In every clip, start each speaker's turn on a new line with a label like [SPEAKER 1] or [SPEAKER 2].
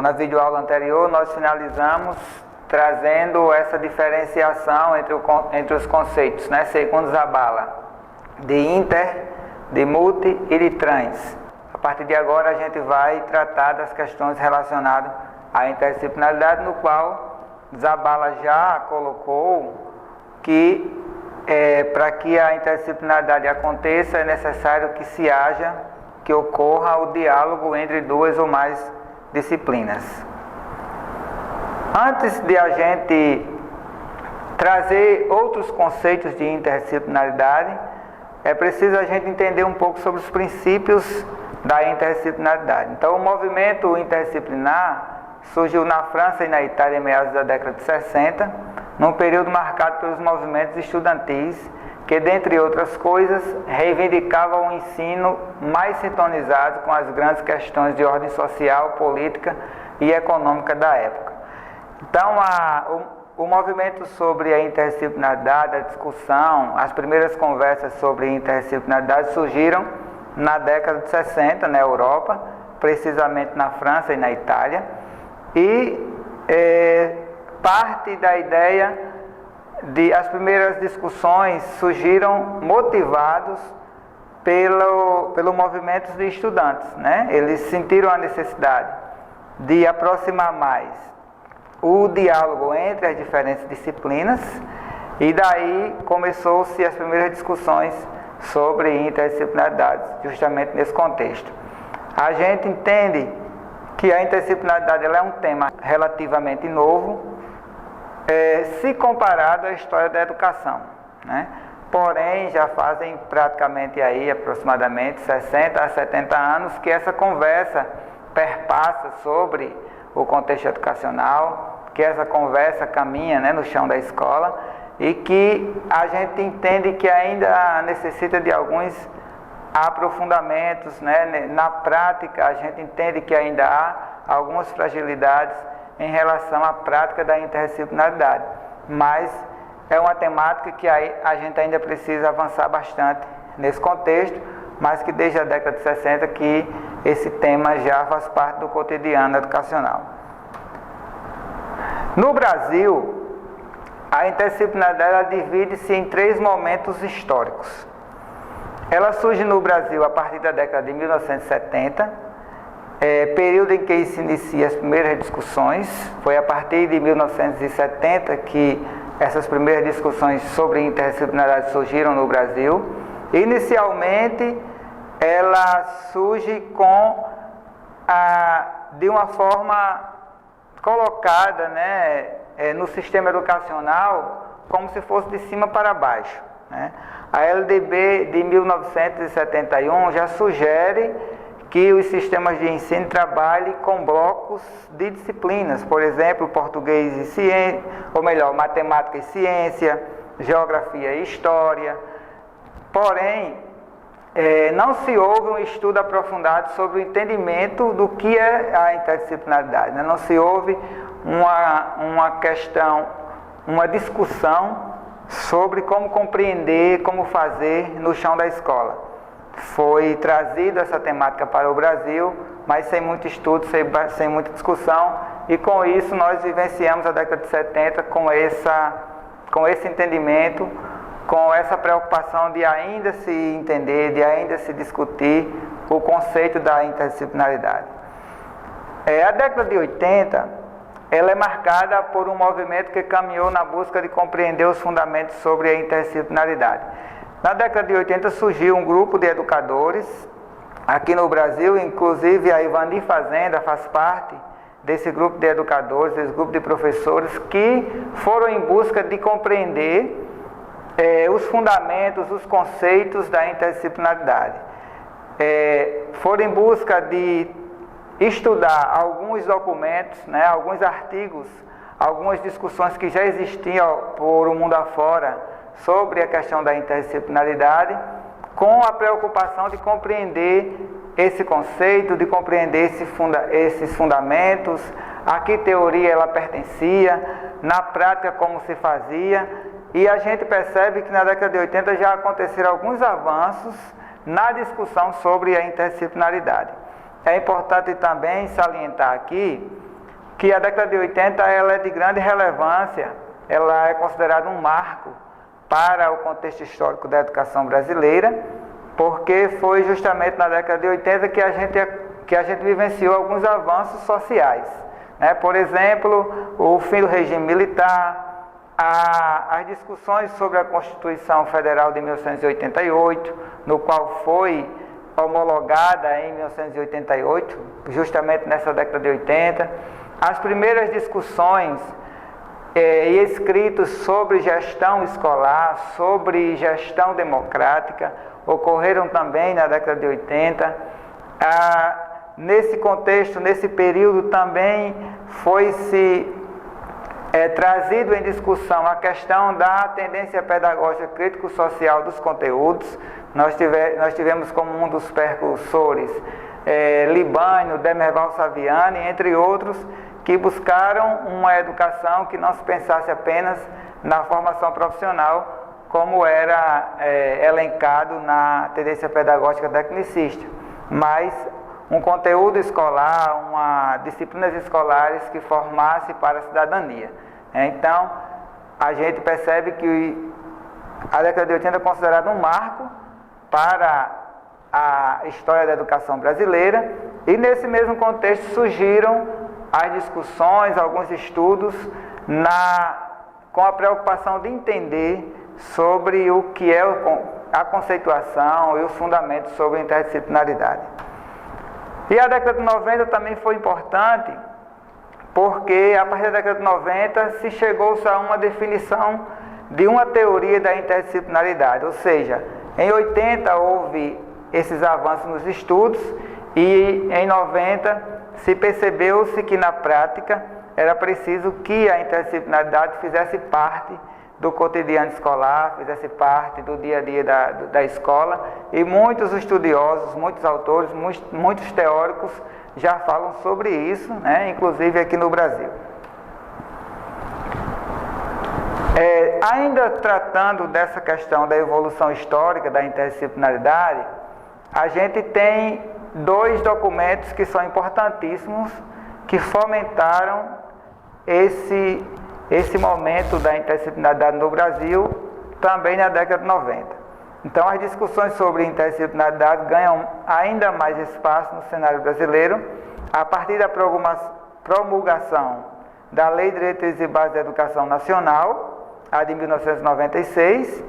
[SPEAKER 1] Na videoaula anterior, nós finalizamos trazendo essa diferenciação entre os conceitos, né, segundo Zabala, de inter, de multi e de trans. A partir de agora, a gente vai tratar das questões relacionadas à interdisciplinaridade, no qual Zabala já colocou que para que a interdisciplinaridade aconteça, é necessário que ocorra o diálogo entre duas ou mais disciplinas. Antes de a gente trazer outros conceitos de interdisciplinaridade, é preciso a gente entender um pouco sobre os princípios da interdisciplinaridade. Então, o movimento interdisciplinar surgiu na França e na Itália em meados da década de 60, num período marcado pelos movimentos estudantis, que, dentre outras coisas, reivindicavam um ensino mais sintonizado com as grandes questões de ordem social, política e econômica da época. Então, o movimento sobre a interdisciplinaridade, a discussão, as primeiras conversas sobre interdisciplinaridade surgiram na década de 60 na Europa, precisamente na França e na Itália, e parte da ideia as primeiras discussões surgiram motivados pelo movimento de estudantes, né? Eles sentiram a necessidade de aproximar mais o diálogo entre as diferentes disciplinas, e daí começou-se as primeiras discussões sobre interdisciplinaridade, justamente nesse contexto. A gente entende que a interdisciplinaridade ela é um tema relativamente novo, se comparado à história da educação, né? Porém, já fazem praticamente aí aproximadamente 60 a 70 anos que essa conversa perpassa sobre o contexto educacional, que essa conversa caminha, né, no chão da escola, e que a gente entende que ainda necessita de alguns aprofundamentos, né? Na prática, a gente entende que ainda há algumas fragilidades em relação à prática da interdisciplinaridade, mas é uma temática que a gente ainda precisa avançar bastante nesse contexto, mas que desde a década de 60 que esse tema já faz parte do cotidiano educacional. No Brasil, a interdisciplinaridade divide-se em 3 momentos históricos. Ela surge no Brasil a partir da década de 1970, período em que se inicia as primeiras discussões. Foi a partir de 1970 que essas primeiras discussões sobre interdisciplinaridade surgiram no Brasil. Inicialmente, ela surge de uma forma colocada, né, no sistema educacional como se fosse de cima para baixo, né? A LDB de 1971 já sugere que os sistemas de ensino trabalhem com blocos de disciplinas, por exemplo, português e ciência, ou melhor, matemática e ciência, geografia e história. Porém, não se houve um estudo aprofundado sobre o entendimento do que é a interdisciplinaridade, né? Não se houve uma discussão sobre como compreender, como fazer no chão da escola. Foi trazida essa temática para o Brasil, mas sem muito estudo, sem muita discussão, e com isso nós vivenciamos a década de 70 com esse entendimento, com essa preocupação de ainda se entender, de ainda se discutir o conceito da interdisciplinaridade. A década de 80, ela é marcada por um movimento que caminhou na busca de compreender os fundamentos sobre a interdisciplinaridade. Na década de 80 surgiu um grupo de educadores aqui no Brasil, inclusive a Ivani Fazenda faz parte desse grupo de educadores, desse grupo de professores que foram em busca de compreender os fundamentos, os conceitos da interdisciplinaridade. Foram em busca de estudar alguns documentos, né, alguns artigos, algumas discussões que já existiam por o mundo afora sobre a questão da interdisciplinaridade, com a preocupação de compreender esse conceito, de compreender esses fundamentos, a que teoria ela pertencia, na prática como se fazia, e a gente percebe que na década de 80 já aconteceram alguns avanços na discussão sobre a interdisciplinaridade. É importante também salientar aqui que a década de 80 ela é de grande relevância, ela é considerada um marco para o contexto histórico da educação brasileira, porque foi justamente na década de 80 que a gente vivenciou alguns avanços sociais, né? Por exemplo, o fim do regime militar, as discussões sobre a Constituição Federal de 1988, no qual foi homologada em 1988, justamente nessa década de 80, as primeiras discussões e escritos sobre gestão escolar, sobre gestão democrática, ocorreram também na década de 80. Nesse contexto, nesse período também foi-se trazido em discussão a questão da tendência pedagógica crítico-social dos conteúdos. Nós tivemos como um dos precursores Libânio, Demerval Saviani, entre outros, que buscaram uma educação que não se pensasse apenas na formação profissional, como era elencado na tendência pedagógica tecnicista, mas um conteúdo escolar, disciplinas escolares que formasse para a cidadania. Então, a gente percebe que a década de 80 é considerada um marco para a história da educação brasileira, e nesse mesmo contexto surgiram as discussões, alguns estudos com a preocupação de entender sobre o que é a conceituação e os fundamentos sobre a interdisciplinaridade. E a década de 90 também foi importante, porque a partir da década de 90 se chegou-se a uma definição de uma teoria da interdisciplinaridade, ou seja, em 80 houve esses avanços nos estudos e em 90 se percebeu-se que na prática era preciso que a interdisciplinaridade fizesse parte do cotidiano escolar, fizesse parte do dia a dia da escola, e muitos estudiosos, muitos autores, muitos teóricos já falam sobre isso, né? Inclusive aqui no Brasil. Ainda tratando dessa questão da evolução histórica da interdisciplinaridade, a gente tem dois documentos que são importantíssimos, que fomentaram esse momento da interdisciplinaridade no Brasil, também na década de 90. Então, as discussões sobre interdisciplinaridade ganham ainda mais espaço no cenário brasileiro, a partir da promulgação da Lei de Diretrizes e Bases da Educação Nacional, a de 1996,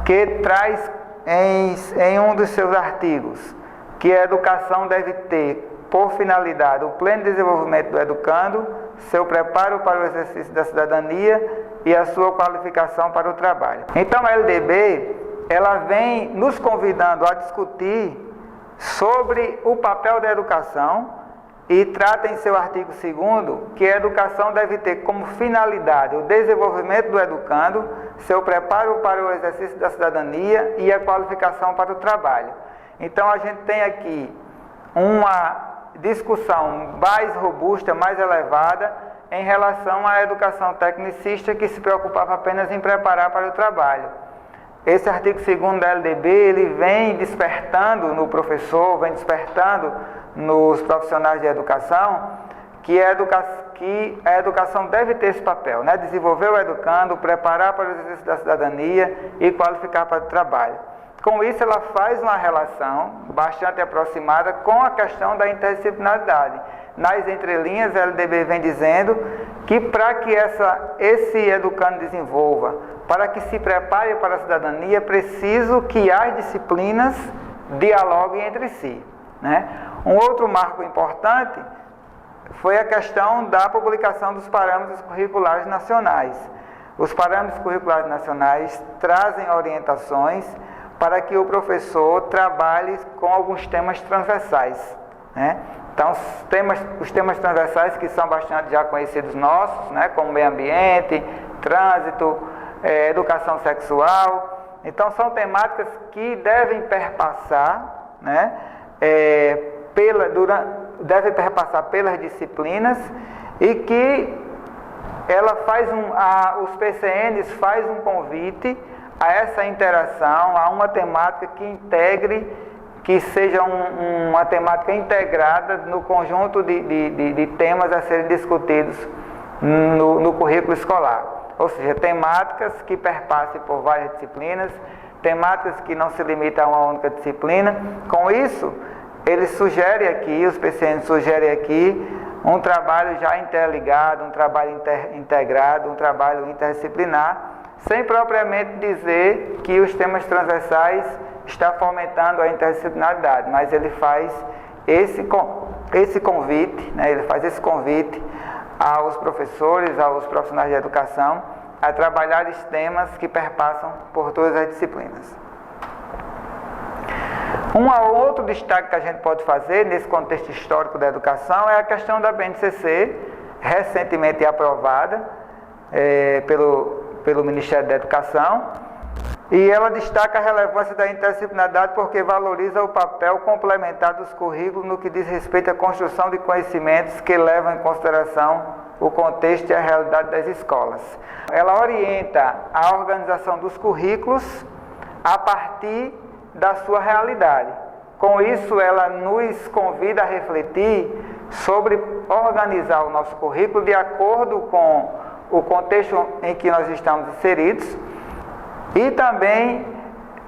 [SPEAKER 1] que traz em um dos seus artigos que a educação deve ter por finalidade o pleno desenvolvimento do educando, seu preparo para o exercício da cidadania e a sua qualificação para o trabalho. Então a LDB, ela vem nos convidando a discutir sobre o papel da educação e trata em seu artigo 2º que a educação deve ter como finalidade o desenvolvimento do educando, seu preparo para o exercício da cidadania e a qualificação para o trabalho. Então a gente tem aqui uma discussão mais robusta, mais elevada em relação à educação tecnicista, que se preocupava apenas em preparar para o trabalho. Esse artigo 2º da LDB, ele vem despertando no professor, vem despertando nos profissionais de educação, que a educação deve ter esse papel, né? Desenvolver o educando, preparar para o exercício da cidadania e qualificar para o trabalho. Com isso, ela faz uma relação bastante aproximada com a questão da interdisciplinaridade. Nas entrelinhas, a LDB vem dizendo que para que esse educando desenvolva, para que se prepare para a cidadania, é preciso que as disciplinas dialoguem entre si, né? Um outro marco importante foi a questão da publicação dos parâmetros curriculares nacionais. Os parâmetros curriculares nacionais trazem orientações para que o professor trabalhe com alguns temas transversais, né? Então, os temas transversais que são bastante já conhecidos nossos, né? Como meio ambiente, trânsito, educação sexual. Então, são temáticas que devem perpassar, né? Devem perpassar pelas disciplinas, e que ela faz os PCNs faz um convite a essa interação, a uma temática que integre que seja uma temática integrada no conjunto de temas a serem discutidos no currículo escolar. Ou seja, temáticas que perpassem por várias disciplinas, temáticas que não se limitam a uma única disciplina. Com isso, eles sugerem aqui, os PCNs sugerem aqui, um trabalho já interligado, um trabalho integrado, um trabalho interdisciplinar, sem propriamente dizer que os temas transversais estão fomentando a interdisciplinaridade, mas ele faz esse convite, né, ele faz esse convite aos professores, aos profissionais de educação, a trabalhar os temas que perpassam por todas as disciplinas. Um outro destaque que a gente pode fazer nesse contexto histórico da educação é a questão da BNCC, recentemente aprovada pelo Ministério da Educação, e ela destaca a relevância da interdisciplinaridade porque valoriza o papel complementar dos currículos no que diz respeito à construção de conhecimentos que levam em consideração o contexto e a realidade das escolas. Ela orienta a organização dos currículos a partir da sua realidade. Com isso, ela nos convida a refletir sobre organizar o nosso currículo de acordo com o contexto em que nós estamos inseridos, e também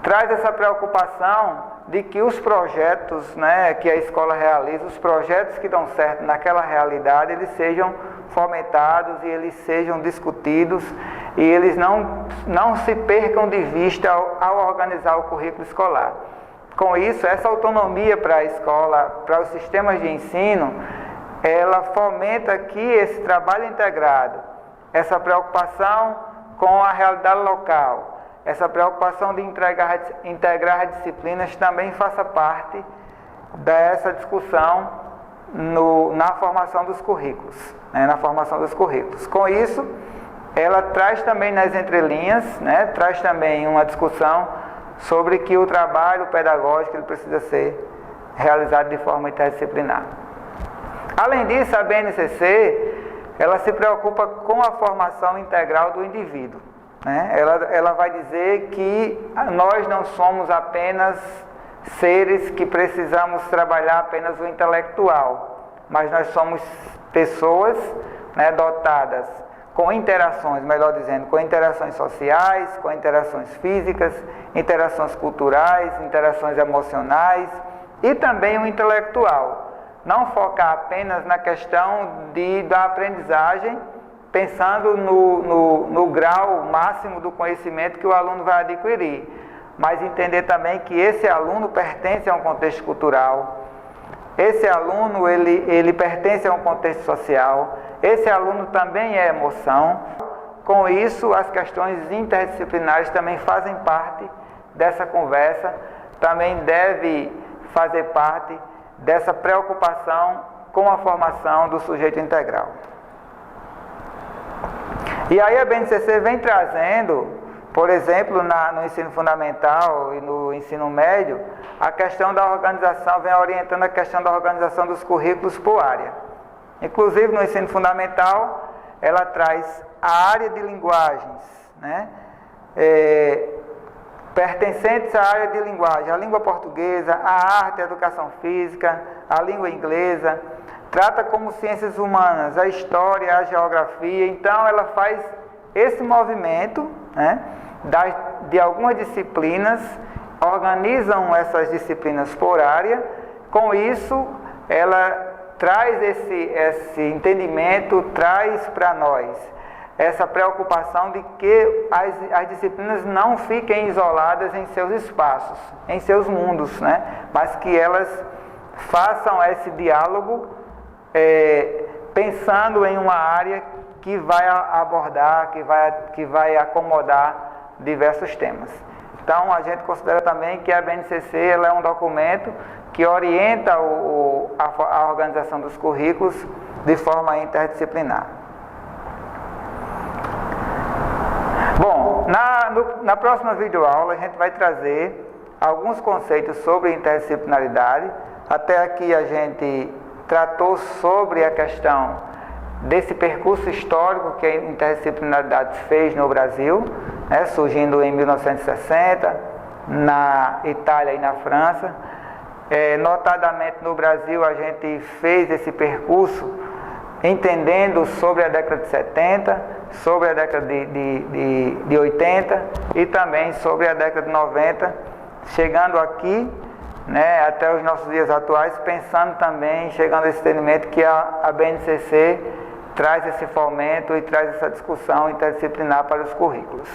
[SPEAKER 1] traz essa preocupação de que os projetos, né, que a escola realiza, os projetos que dão certo naquela realidade, eles sejam fomentados e eles sejam discutidos e eles não se percam de vista ao organizar o currículo escolar. Com isso, essa autonomia para a escola, para os sistemas de ensino, ela fomenta aqui esse trabalho integrado, essa preocupação com a realidade local, essa preocupação de integrar as disciplinas também faça parte dessa discussão na formação dos currículos, né, na formação dos currículos. Com isso, ela traz também nas entrelinhas, né, traz também uma discussão sobre que o trabalho pedagógico ele precisa ser realizado de forma interdisciplinar. Além disso, a BNCC ela se preocupa com a formação integral do indivíduo, né? Ela vai dizer que nós não somos apenas seres que precisamos trabalhar apenas o intelectual, mas nós somos pessoas, né, dotadas com interações, melhor dizendo, com interações sociais, com interações físicas, interações culturais, interações emocionais e também o intelectual. Não focar apenas na questão da aprendizagem, pensando no grau máximo do conhecimento que o aluno vai adquirir, mas entender também que esse aluno pertence a um contexto cultural, esse aluno ele pertence a um contexto social, esse aluno também é emoção. Com isso, as questões interdisciplinares também fazem parte dessa conversa, também deve fazer parte dessa preocupação com a formação do sujeito integral. E aí a BNCC vem trazendo, por exemplo, no ensino fundamental e no ensino médio, a questão da organização, vem orientando a questão da organização dos currículos por área. Inclusive no ensino fundamental, ela traz a área de linguagens, né? Pertencentes à área de linguagem, a língua portuguesa, a arte, a educação física, a língua inglesa, trata como ciências humanas, a história, a geografia. Então ela faz esse movimento, né, de algumas disciplinas, organizam essas disciplinas por área. Com isso, ela traz esse entendimento, traz para nós essa preocupação de que as disciplinas não fiquem isoladas em seus espaços, em seus mundos, né? Mas que elas façam esse diálogo pensando em uma área que vai abordar, que vai acomodar diversos temas. Então, a gente considera também que a BNCC ela é um documento que orienta a organização dos currículos de forma interdisciplinar. Bom, na próxima videoaula a gente vai trazer alguns conceitos sobre interdisciplinaridade. Até aqui a gente tratou sobre a questão desse percurso histórico que a interdisciplinaridade fez no Brasil, né, surgindo em 1960, na Itália e na França. Notadamente no Brasil a gente fez esse percurso entendendo sobre a década de 70, sobre a década de 80 e também sobre a década de 90, chegando aqui, né, até os nossos dias atuais, pensando também, chegando a esse entendimento que a BNCC traz esse fomento e traz essa discussão interdisciplinar para os currículos.